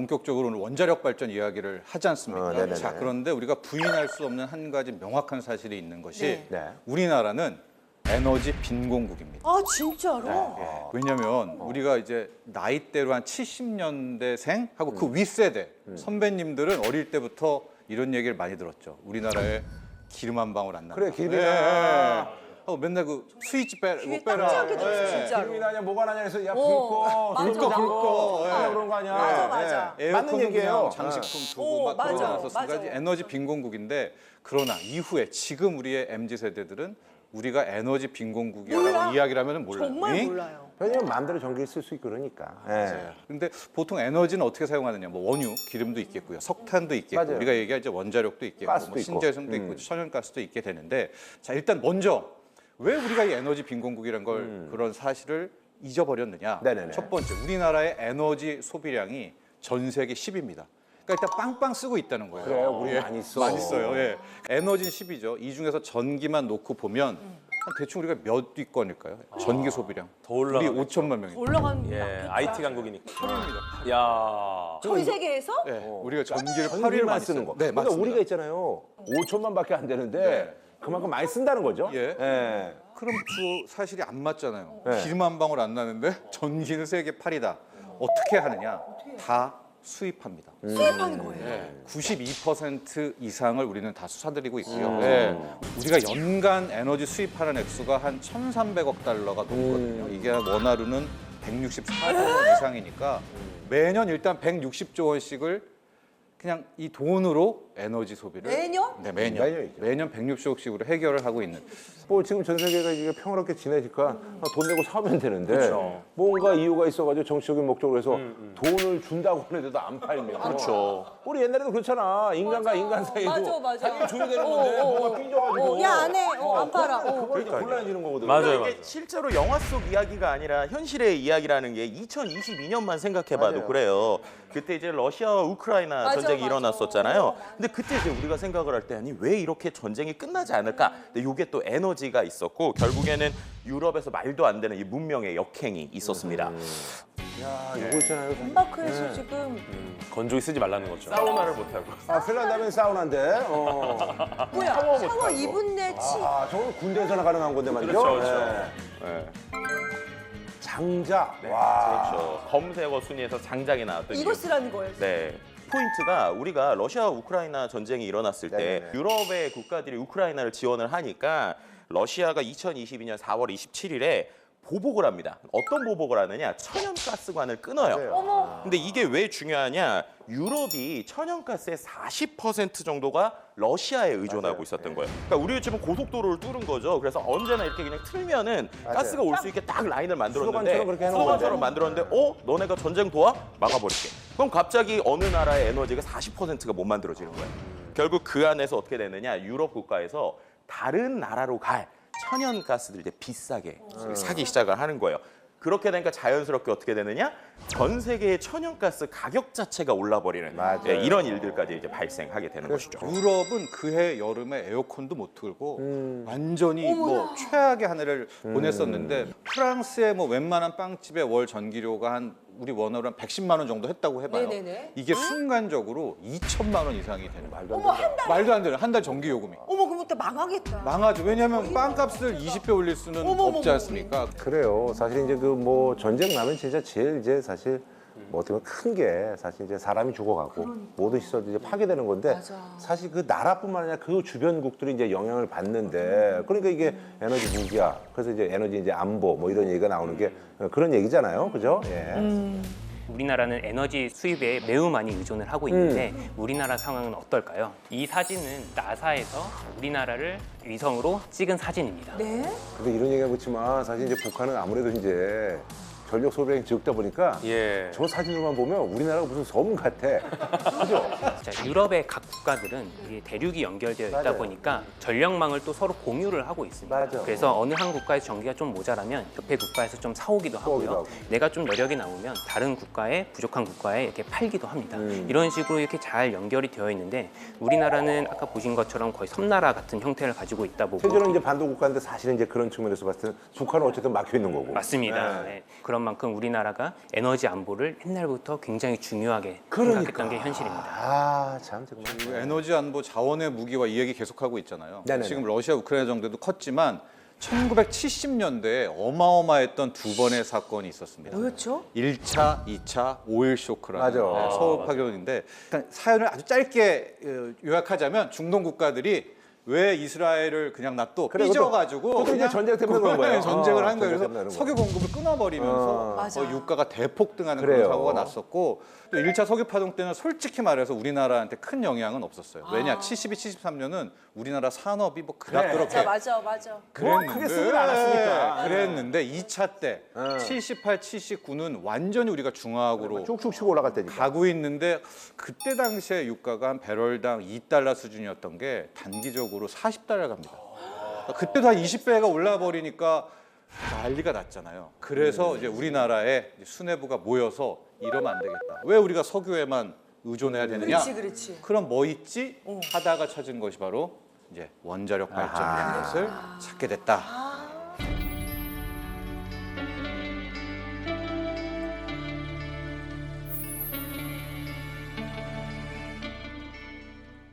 본격적으로 오늘 원자력 발전 이야기를 하지 않습니까? 네네네. 자, 그런데 우리가 부인할 수 없는 한 가지 명확한 사실이 있는 것이 네. 네. 우리나라는 에너지 빈공국입니다. 아 진짜로? 왜냐하면 우리가 이제 나이대로 한 70년대생 하고 그 윗세대 선배님들은 어릴 때부터 이런 얘기를 많이 들었죠. 우리나라에 기름 한 방울 안 난다. 그래, 기름이나. 하고 맨날 그 스위치 빼라. 귀에 이거 빼라. 딱 지않게 들었어 예. 진짜로. 기름이 나냐 뭐가 나냐 해서 야 어, 불꺼 맞아. 불꺼 불꺼. 그냥 그런 거 아니야. 맞아, 맞아. 맞는 에어컨 얘기예요. 그냥 장식품 두고 막 맞아, 그러고 나서 맞아. 에너지 빈공국인데 그러나 이후에 지금 우리의 MZ 세대들은 우리가 에너지 빈공국이라고 몰라. 이야기를 하면 몰라요. 정말 응? 몰라요. 왜냐면 마음대로 전기를 쓸 수 있고 그러니까. 예. 근데 보통 에너지는 어떻게 사용하느냐? 뭐 원유, 기름도 있겠고요, 석탄도 있겠고, 맞아요. 우리가 얘기할 이제 원자력도 있겠고, 가스도 뭐 있고. 신재생도 있고, 천연가스도 있게 되는데, 자 일단 먼저 왜 우리가 이 에너지 빈공국이란 걸 그런 사실을 잊어버렸느냐? 네네네. 첫 번째, 우리나라의 에너지 소비량이 전 세계 10위입니다. 그러니까 일단 빵빵 쓰고 있다는 거예요. 그래, 우리 많이 써. 많이 써요. 예. 에너지는 10위죠. 이 중에서 전기만 놓고 보면 한 대충 우리가 몇 위권일까요? 전기 소비량. 더 올라가겠죠. 우리 5천만 명이. 올라간 예, IT 강국이니까. 8위입니다. 야. 전 세계에서? 네, 우리가 전기를 8위를 전기만 많이 쓰는 거. 네, 그러니까 맞습니다. 우리가 있잖아요. 5천만밖에 안 되는데 네. 그만큼 많이 쓴다는 거죠. 예. 그럼 그 사실이 안 맞잖아요. 네. 기름 한 방울 안 나는데 전기는 세계 8위다. 어떻게 하느냐? 다 수입합니다. 수입하는 거예요. 예, 92% 이상을 우리는 다 수사드리고 있고요. 예, 우리가 연간 에너지 수입하는 액수가 한 1,300억 달러가 넘거든요. 이게 원화로는 164조 원 이상이니까 매년 일단 160조 원씩을 그냥 이 돈으로 에너지 소비를 매년? 네, 매년이죠. 매년 160억씩으로 해결을 하고 있는. 뭐 지금 전 세계가 이게 평화롭게 지내니까 돈 내고 사면 되는데 그렇죠. 뭔가 이유가 있어가지고 정치적인 목적으로 해서 돈을 준다고 하는데도 안 팔면 그렇죠. 우리 옛날에도 그렇잖아. 인간과 인간 사이도 맞아, 맞아. 당연히 줘야 되는 건데 뭐가 삐져가지고 야, 안 해. 안 팔아. 그러니까 곤란해지는 거거든. 맞아요, 맞아요. 이게 실제로 영화 속 이야기가 아니라 현실의 이야기라는 게 2022년만 생각해봐도 맞아요. 그래요. 그때 이제 러시아와 우크라이나 맞아, 전쟁이 맞아. 일어났었잖아요. 근데 그때 이제 우리가 생각을 할 때 아니 왜 이렇게 전쟁이 끝나지 않을까? 근데 이게 또 에너지가 있었고 결국에는 유럽에서 말도 안 되는 이 문명의 역행이 있었습니다. 야, 이거 있잖아요. 덴마크에서 지금 건조기 쓰지 말라는 거죠. 사우나를 못 하고. 아, 핀란드 하면 사우나인데. 뭐야? 샤워 2분 내 치. 아, 저건 군대에서나 가능한 건데 말이죠. 그렇죠, 그렇죠. 네. 장자. 와. 그렇죠. 검색어 순위에서 장작이 나왔던 이거 쓰라는 거예요. 네. 포인트가 우리가 러시아 우크라이나 전쟁이 일어났을 때 네네네. 유럽의 국가들이 우크라이나를 지원을 하니까 러시아가 2022년 4월 27일에 보복을 합니다. 어떤 보복을 하느냐? 천연가스관을 끊어요. 맞아요. 어머. 근데 이게 왜 중요하냐? 유럽이 천연가스의 40% 정도가 러시아에 의존하고 맞아요. 있었던 거예요. 그러니까 우리 지금 고속도로를 뚫은 거죠. 그래서 언제나 이렇게 그냥 틀면은 맞아요. 가스가 올 수 있게 딱 라인을 만들었는데 수도관처럼 그렇게 해놓은 수도관처럼 건데. 만들었는데 너네가 전쟁 도와? 막아버릴게. 그럼 갑자기 어느 나라의 에너지가 40%가 못 만들어지는 거예요. 결국 그 안에서 어떻게 되느냐? 유럽 국가에서 다른 나라로 갈 천연가스들 이제 비싸게 사기 시작을 하는 거예요. 그렇게 되니까 자연스럽게 어떻게 되느냐? 전 세계의 천연가스 가격 자체가 올라버리는 맞아요. 이런 일들까지 이제 발생하게 되는 것이죠. 유럽은 그해 여름에 에어컨도 못 틀고 완전히 뭐 최악의 한 해를 보냈었는데 프랑스의 뭐 웬만한 빵집의 월 전기료가 한 우리 원화로 한 110만 원 정도 했다고 해봐요. 네네네. 이게 순간적으로 2천만 원 이상이 되는 거예요. 어머, 한 달. 말도 안 되는 한 달 전기 요금이. 어머, 그럼 또 망하겠다. 망하죠. 왜냐하면 빵값을 20배 올릴 수는 어머머머. 없지 않습니까? 그래요. 사실 이제 그 뭐 전쟁 나면 진짜 제일 이제 사실 뭐 어떻게 보면 큰 게 사실 이제 사람이 죽어가고 모든 시설이 이제 파괴되는 건데 맞아. 사실 그 나라뿐만 아니라 그 주변국들이 이제 영향을 받는데 그러니까 이게 에너지 무기야. 그래서 이제 에너지 이제 안보 뭐 이런 얘기가 나오는 게 그런 얘기잖아요. 그죠? 예. 우리나라는 에너지 수입에 매우 많이 의존을 하고 있는데 우리나라 상황은 어떨까요? 이 사진은 나사에서 우리나라를 위성으로 찍은 사진입니다. 네? 근데 이런 얘기가 그렇지만 사실 이제 북한은 아무래도 이제 전력 소비량이 적다 보니까 예. 저 사진으로만 보면 우리나라가 무슨 섬 같아. 그죠? 자, 유럽의 각 국가들은 이게 대륙이 연결되어 있다 맞아요. 보니까 전력망을 또 서로 공유를 하고 있습니다. 맞아. 그래서 어느 한 국가에서 전기가 좀 모자라면 옆에 국가에서 좀 사오기도 사오기도 하고요. 하고. 내가 좀 여력이 남으면 다른 국가에 부족한 국가에 이렇게 팔기도 합니다. 이런 식으로 이렇게 잘 연결이 되어 있는데 우리나라는 아까 보신 것처럼 거의 섬나라 같은 형태를 가지고 있다 보고 세계는 이제 반도 국가인데 사실은 이제 그런 측면에서 봤을 때는 북한은 어쨌든 막혀 있는 거고. 맞습니다. 네. 그런 그런 만큼 우리나라가 에너지 안보를 옛날부터 굉장히 중요하게 생각했던 게 현실입니다. 아, 참 정말. 그리고 에너지 안보 자원의 무기화 이 얘기 계속하고 있잖아요. 네네네. 지금 러시아 우크라이나 정도도 컸지만 1970년대에 어마어마했던 두 번의 사건이 있었습니다. 뭐였죠? 1차, 2차 오일 쇼크라는 맞아. 서울 파견인데 일단 사연을 아주 짧게 요약하자면 중동 국가들이 왜 이스라엘을 그냥 놔둬 그래, 삐져가지고 그것도 이제 전쟁 때문에 그런 거예요. 전쟁을 한 전쟁 거예요. 때문에 그래서 그런 석유 공급을 끊어버리면서 맞아. 유가가 대폭등하는 그래요. 그런 사고가 났었고 또 1차 석유 파동 때는 솔직히 말해서 우리나라한테 큰 영향은 없었어요. 왜냐 72, 73년은 우리나라 산업이 뭐 그닥 그렇게 맞아. 그랬는데, 크게 쓰진 않았으니까. 그랬는데 2차 때 78, 79는 완전히 우리가 중화학으로 쭉쭉 치고 올라갈 때니까. 가고 있는데 그때 당시에 유가가 한 배럴당 2달러 수준이었던 게 단기적으로 40달러 갑니다. 그때도 한 20배가 올라 버리니까 난리가 났잖아요. 그래서 이제 우리나라에 수뇌부가 모여서 이러면 안 되겠다. 왜 우리가 석유에만 의존해야 되느냐? 그렇지. 그럼 뭐 있지? 하다가 찾은 것이 바로 이제 원자력 발전이라는 것을 찾게 됐다.